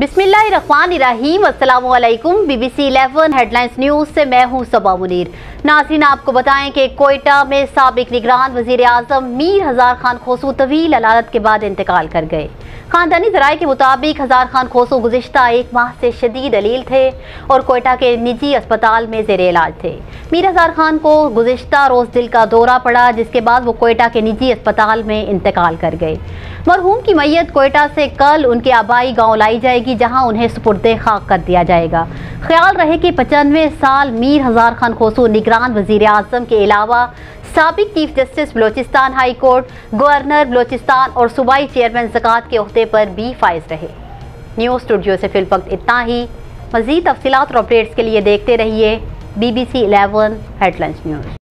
बिस्मिल्लाहिर्रहमानिर्रहीम। अस्सलाम वालेकुम। BBC 11 हेडलाइंस न्यूज़ से मैं हूं सबा मुनीर। नाज़रीन, आपको बताएं कि कोयटा में साबिक निगरान वजीराज़म मिरहज़ारखान खोसू तवील अदालत के बाद इंतकाल कर गए। खानदानी ज़राए के मुताबिक हज़ारखान खोसू गुज़िश्ता एक माह से शदीद अलील थे और कोयटा के निजी अस्पताल में ज़ेरे इलाज थे। मिरहज़ारखान को गुज़िश्ता रोज़ दिल का दौरा पड़ा, जिसके बाद वो कोयटा के निजी अस्पताल में इंतकाल कर गए। मरहूम की मैयत कोयटा से कल उनके आबाई गाँव लाई जाएगी, जहाँ उन्हें सुपुर्दे खाक कर दिया जाएगा। ख्याल रहे कि 95 साल मिरहज़ारखान खोसू निगरान वज़ीराअज़म के अलावा साबिक chief justice Balochistan high court, governor Balochistan और सूबाई चेयरमैन ज़कात के ओहदे पर भी फाइज रहे। न्यूज़ स्टूडियो से फिलवक्त इतना ही। मज़ीद तफसीलात और अपडेट्स के लिए देखते रहिए BBC 11 हेडलाइंस न्यूज़।